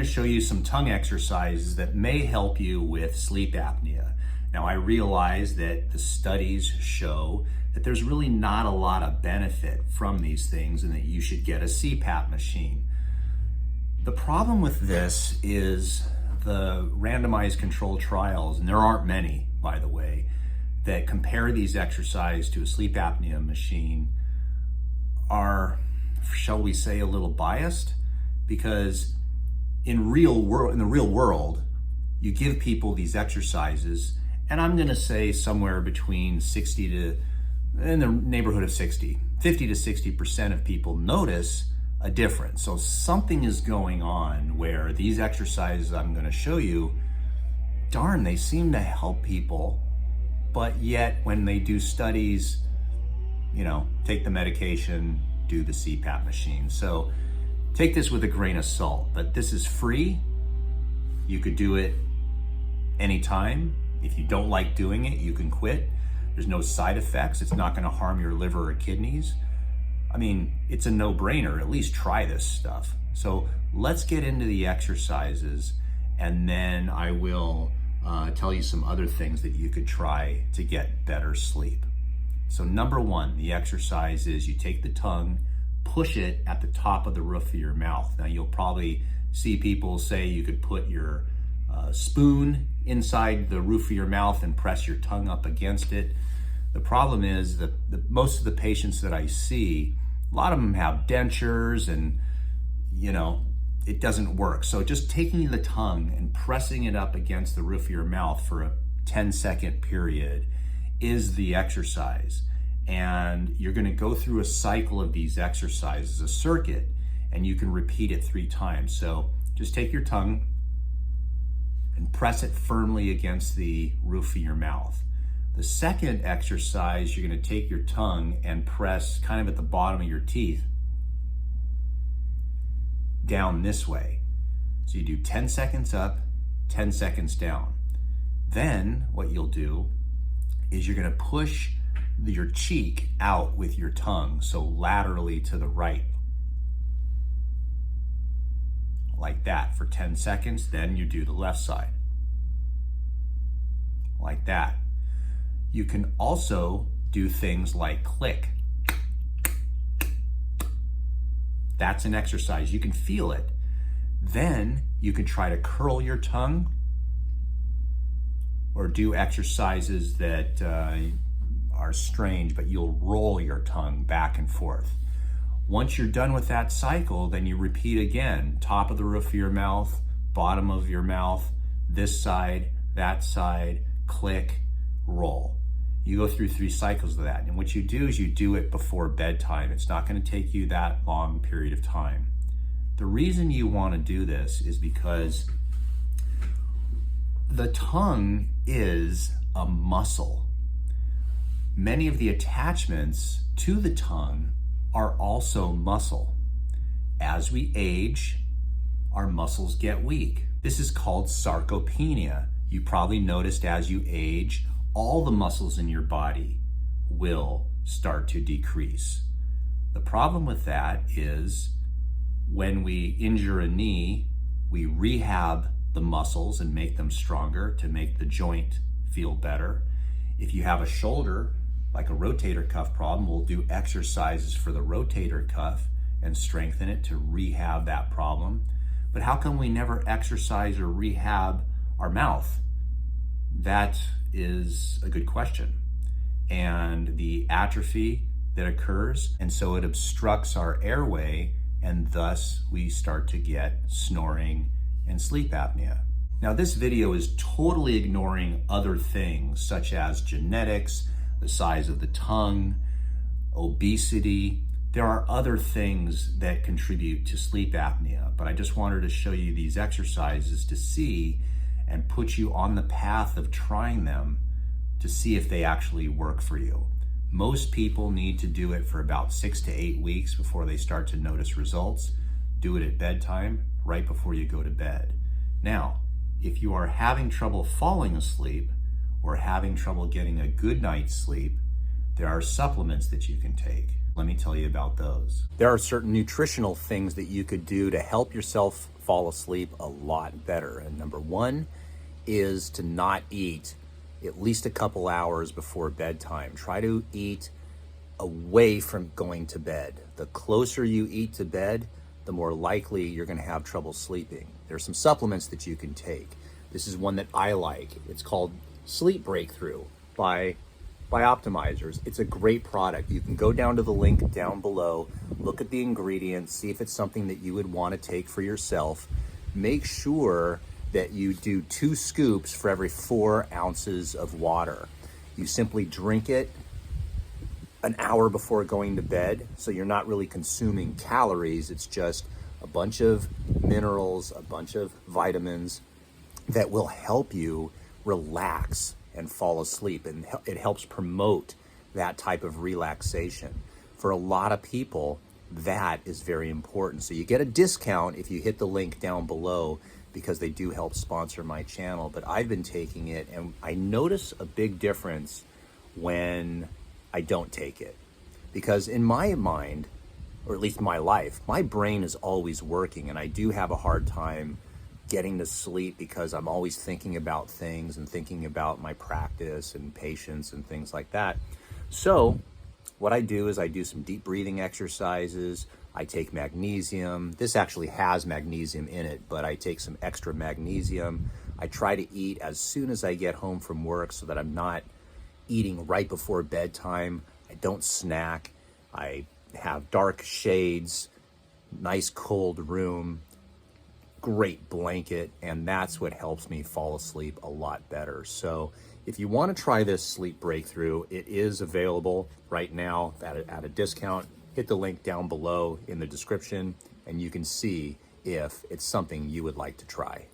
to show you some tongue exercises that may help you with sleep apnea. Now, I realize that the studies show that there's really not a lot of benefit from these things and that you should get a CPAP machine. The problem with this is the randomized controlled trials, and there aren't many, by the way, that compare these exercises to a sleep apnea machine are, shall we say, a little biased, because in the real world, you give people these exercises, and I'm gonna say somewhere between 60 to, in the neighborhood of 50 to 60% of people notice a difference. So something is going on where these exercises I'm gonna show you, darn, they seem to help people, but yet when they do studies, take the medication, do the CPAP machine. So take this with a grain of salt, but this is free. You could do it anytime. If you don't like doing it, you can quit. There's no side effects. It's not gonna harm your liver or kidneys. I mean, it's a no-brainer. At least try this stuff. So let's get into the exercises, and then I will tell you some other things that you could try to get better sleep. So number one, the exercise is you take the tongue, push it at the top of the roof of your mouth. Now you'll probably see people say you could put your spoon inside the roof of your mouth and press your tongue up against it. The problem is that most of the patients that I see, a lot of them have dentures and, it doesn't work. So just taking the tongue and pressing it up against the roof of your mouth for a 10-second period is the exercise. And you're gonna go through a cycle of these exercises, a circuit, and you can repeat it 3 times. So just take your tongue and press it firmly against the roof of your mouth. The second exercise, you're gonna take your tongue and press kind of at the bottom of your teeth down this way. So you do 10 seconds up, 10 seconds down. Then what you'll do is you're gonna push your cheek out with your tongue, so laterally to the right. Like that for 10 seconds, then you do the left side. Like that. You can also do things like click. That's an exercise, you can feel it. Then you can try to curl your tongue or do exercises that are strange, but you'll roll your tongue back and forth. Once you're done with that cycle, then you repeat again, top of the roof of your mouth, bottom of your mouth, this side, that side, click, roll. You go through 3 cycles of that. And what you do is you do it before bedtime. It's not gonna take you that long period of time. The reason you wanna do this is because the tongue is a muscle. Many of the attachments to the tongue are also muscle. As we age, our muscles get weak. This is called sarcopenia. You probably noticed as you age, all the muscles in your body will start to decrease. The problem with that is when we injure a knee, we rehab the muscles and make them stronger to make the joint feel better. If you have a shoulder, like a rotator cuff problem, we'll do exercises for the rotator cuff and strengthen it to rehab that problem. But how come we never exercise or rehab our mouth? That is a good question. And the atrophy that occurs, and so it obstructs our airway, and thus we start to get snoring and sleep apnea. Now this video is totally ignoring other things such as genetics, the size of the tongue, obesity. There are other things that contribute to sleep apnea, but I just wanted to show you these exercises to see and put you on the path of trying them to see if they actually work for you. Most people need to do it for about 6 to 8 weeks before they start to notice results. Do it at bedtime, right before you go to bed. Now, if you are having trouble falling asleep or having trouble getting a good night's sleep, there are supplements that you can take. Let me tell you about those. There are certain nutritional things that you could do to help yourself fall asleep a lot better. And number one is to not eat at least a couple hours before bedtime. Try to eat away from going to bed. The closer you eat to bed, the more likely you're going to have trouble sleeping. There's some supplements that you can take. This is one that I like. It's called Sleep Breakthrough by Optimizers. It's a great product. You can go down to the link down below, look at the ingredients, see if it's something that you would want to take for yourself. Make sure that you do 2 scoops for every 4 ounces of water. You simply drink it an hour before going to bed, so you're not really consuming calories. It's just a bunch of minerals, a bunch of vitamins that will help you relax and fall asleep, and it helps promote that type of relaxation. For a lot of people, that is very important. So you get a discount if you hit the link down below, because they do help sponsor my channel. But I've been taking it, and I notice a big difference when I don't take it. Because in my mind, or at least my life, my brain is always working, and I do have a hard time getting to sleep because I'm always thinking about things and thinking about my practice and patients and things like that. So what I do is I do some deep breathing exercises. I take magnesium. This actually has magnesium in it, but I take some extra magnesium. I try to eat as soon as I get home from work so that I'm not eating right before bedtime. I don't snack. I have dark shades, nice cold room, great blanket, and that's what helps me fall asleep a lot better. So if you want to try this Sleep Breakthrough, it is available right now at a discount. Hit the link down below in the description, and you can see if it's something you would like to try.